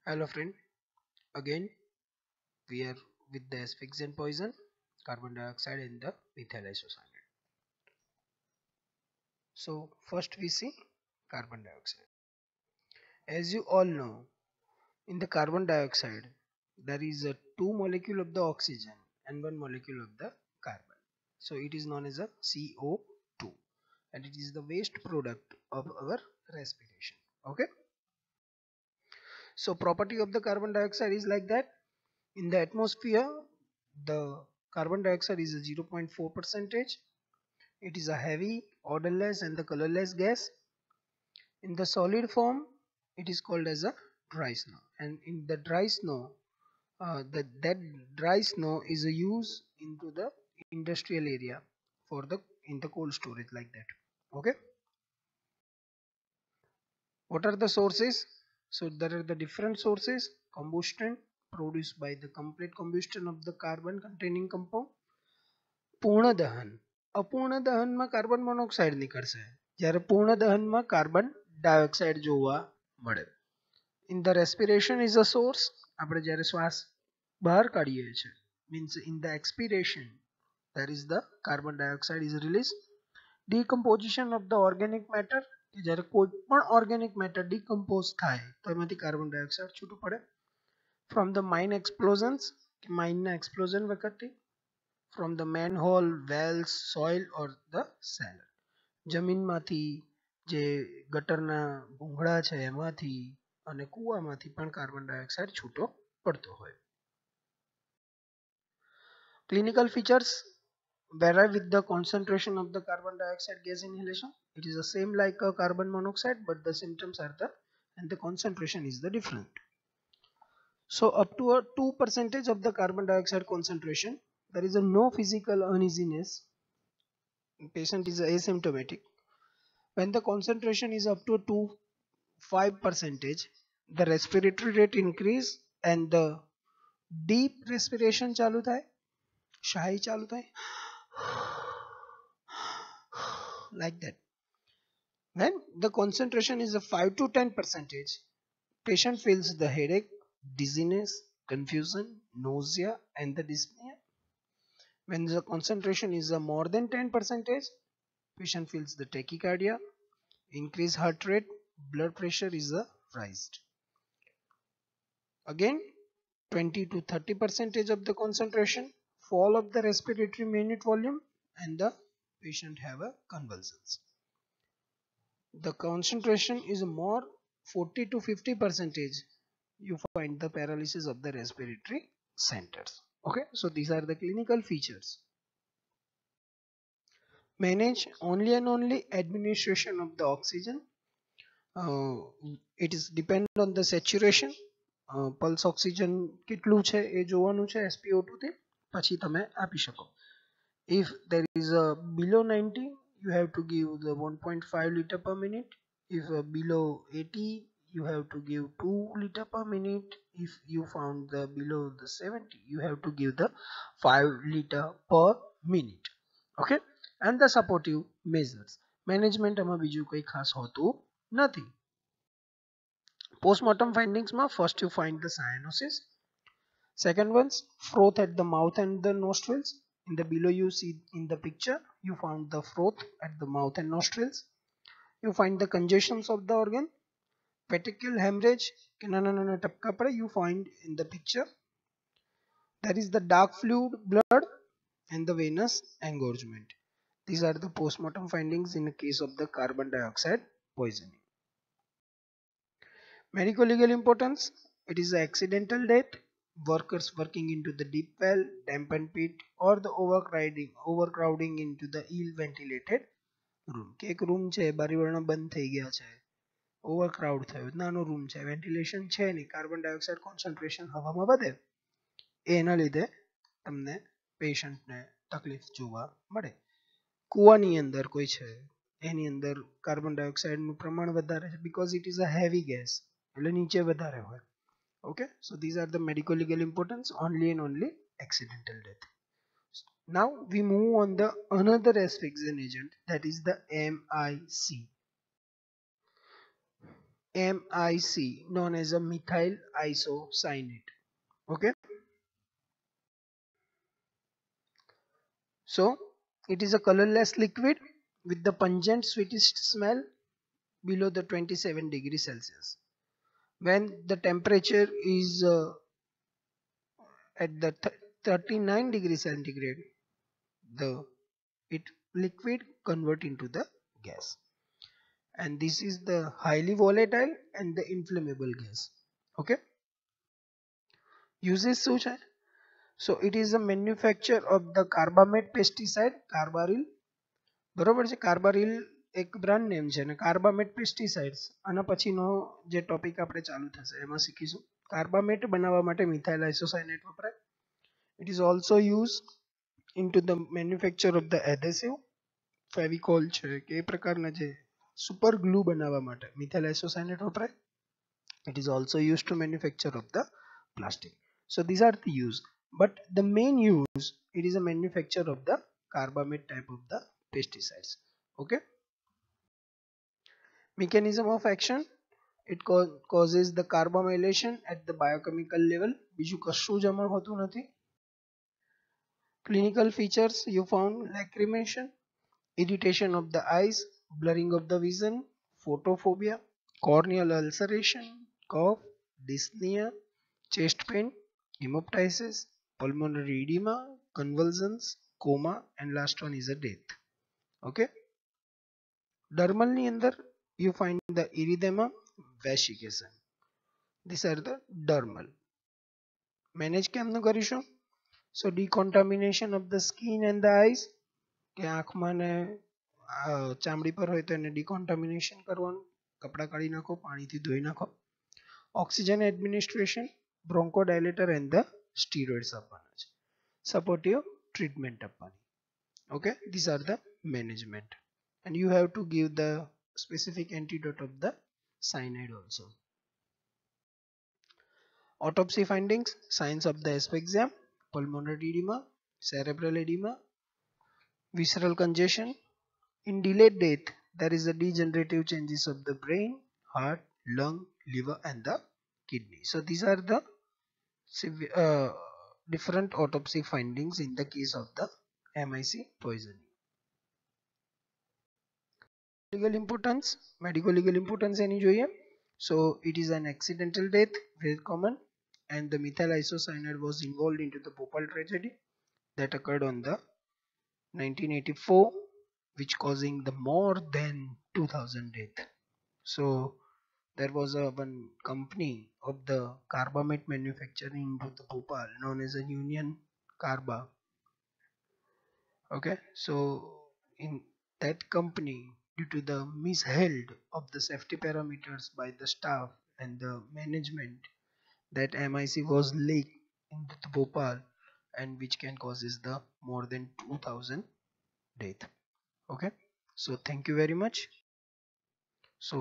Hello friend, again we are with the asphyxiant poison, carbon dioxide and the methyl isocyanate. So first we see carbon dioxide. As you all know, in the carbon dioxide there is a two molecule of the oxygen and one molecule of the carbon. So it is known as a CO2 and it is the waste product of our respiration. Okay. So property of the carbon dioxide is like that. In the atmosphere, the carbon dioxide is a 0.4 percentage. It is a heavy, odorless and the colorless gas. In the solid form, it is called as a dry snow. And in the dry snow, that dry snow is a use into the industrial area for the in the cold storage like that. Okay. What are the sources? So there are the different sources. Combustion produced by the complete combustion of the carbon containing compound. પૂર્ણ દહન અપૂર્ણ દહનમાં carbon monoxide નીકળશે જ્યારે પૂર્ણ દહનમાં carbon dioxide જોવા મળે. In the respiration is a source. આપણે જ્યારે શ્વાસ બહાર કાઢીએ છીએ means in the expiration there is the carbon dioxide is released. Decomposition of the organic matter જ્યારે કોઈ પણ organic matter decompose થાય તો એમાંથી કાર્બન ડાયોક્સાઇડ છૂટું પડે. From the mine explosions, માઇનના explosion વખતે, from the manhole, wells, soil or the cellar. જમીનમાંથી જે ગટરના ભૂંગળા છે એમાંથી અને કૂવામાંથી પણ કાર્બન ડાયોક્સાઇડ છૂટો પડતો હોય. Clinical features vary with the concentration of the carbon dioxide gas inhalation. It is the same like a carbon monoxide but the symptoms are the and the concentration is the different. So up to a 2% of the carbon dioxide concentration, there is a no physical uneasiness. Patient is asymptomatic. When the concentration is up to 5%, the respiratory rate increase and the deep respiration ચાલુ થાય, શાહી ચાલુ થાય, like that. When the concentration is a 5 to 10%, patient feels the headache, dizziness, confusion, nausea and the dyspnea. When the concentration is a more than 10%, patient feels the tachycardia, increased heart rate, blood pressure is raised. Again 20 to 30% of the concentration, fall of the respiratory minute volume and the patient have a convulsions. The concentration is more 40 to 50%, you find the paralysis of the respiratory centers. Okay, so these are the clinical features. Manage only and only administration of the oxygen. It is depend on the saturation. Pulse oxygen કેટલું છે એ જોવાનું છે SpO2 થી પછી તમે આપી શકો. If there is a below 90, you have to give the 1.5 liter per minute. If below 80, you have to give 2 liter per minute. If you found the below the 70, you have to give the 5 liter per minute. Okay, and the supportive measures. Management આમાં બીજું કઈ ખાસ હોતું નથી. Postmortem findings ma, first you find the cyanosis. Second one's froth at the mouth and the nostrils. In the below you see in the picture, you found the froth at the mouth and nostrils. You find the congestions of the organ. Petechial hemorrhage, you find in the picture. There is the dark fluid blood and the venous engorgement. These are the postmortem findings in the case of the carbon dioxide poisoning. Medico-legal importance, it is an accidental death, workers working into the deep well, dampened pit or the overcrowding into the ill ventilated room. કે એક room છે બારીવાળા બંધ થઈ ગયા છે, ઓવરક્રાઉડ થયો, નાનો room છે, વેન્ટિલેશન છે નહીં, કાર્બન ડાયોક્સાઇડ કોન્સન્ટ્રેશન હવામાં વધે, એના લીધે તમને પેશન્ટને તકલીફ જોવા મળે. કૂવાની અંદર કોઈ છે એની અંદર કાર્બન ડાયોક્સાઇડનું પ્રમાણ વધારે છે because it is a heavy gas એટલે નીચે વધારે હોય. Okay, so these are the medical legal importance, only and only accidental death. Now we move on the another asphyxiant agent, that is the MIC. MIC, known as a methyl isocyanate. Okay, so it is a colorless liquid with the pungent sweetish smell below the 27 degrees Celsius. When the temperature is at the 39 degrees centigrade, the it liquid convert into the gas, and this is the highly volatile and the inflammable gas. Okay, uses શું છે? So it is a manufacture of the carbamate pesticide carbaryl. બરોબર છે, કાર્બારિલ એક brand name છે અને કાર્બામેટ pesticides આના પછીનો જે ટોપિક આપણે ચાલુ થશે એમાં શીખીશું. કાર્બામેટ બનાવવા માટે મિથાઇલ આઇસોસાયનેટ વપરાય. It is also use into the manufacture of the adhesive. Fevicol છે કે એ પ્રકારના જે સુપર ગ્લુ બનાવવા માટે મિથાઇલ આઇસોસાયનેટ વપરાય. It is also used to manufacture of the plastic. So these are the use, but the main use, it is a manufacture of the carbamate type of the pesticides. Okay, mechanism of action, it causes the carbamylation at the biochemical level. બીજું કશું જ આમાં હોતું નથી. Clinical features you found lacrimation, irritation of the eyes, blurring of the vision, photophobia, corneal ulceration, cough, dyspnea, chest pain, hemoptysis, pulmonary edema, convulsions, coma, and last one is a death. Okay, dermal ની અંદર you find the erythema, vesication. These are the dermal. Manage કેમનું કરીશું? So decontamination of the skin and the eyes, કે આંખમાં ને ચામડી પર હોય તો એને decontamination કરવાનું, કપડા કાઢી નાખો, પાણીથી ધોઈ નાખો. Oxygen administration, bronchodilator and the steroids આપવાના છે. Supportive treatment આપવાની. Okay, these are the management, and you have to give the specific antidote of the cyanide also. Autopsy findings, signs of the asphyxia, pulmonary edema, cerebral edema, visceral congestion. In delayed death, there is a degenerative changes of the brain, heart, lung, liver and the kidney. So these are the different autopsy findings in the case of the MIC poisoning. Legal importance, medical legal importance any જોઈએ. So it is an accidental death, very common, and the methyl isocyanate was involved into the Bhopal tragedy that occurred on the 1984, which causing the more than 2000 death. So there was a one company of the carbamate manufacturing into the Bhopal known as a Union Carba. Okay, so in that company, due to the misheld of the safety parameters by the staff and the management, that MIC was leaked into the Bhopal, and which can causes the more than 2000 death. Okay, so thank you very much. So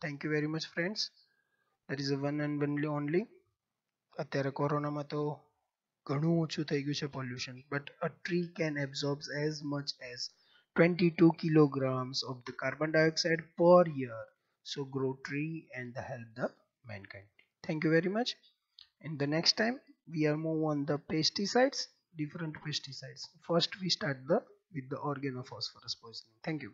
thank you very much friends. That is a one and only. અત્યારે કોરોનામાં તો ઘણું ઓછું થઈ ગયું છે pollution, but a tree can absorb as much as 22 kilograms of the carbon dioxide per year. So grow tree and help the mankind. Thank you very much. In the next time we are move on the pesticides, different pesticides. First we start with the organophosphorus poisoning. Thank you.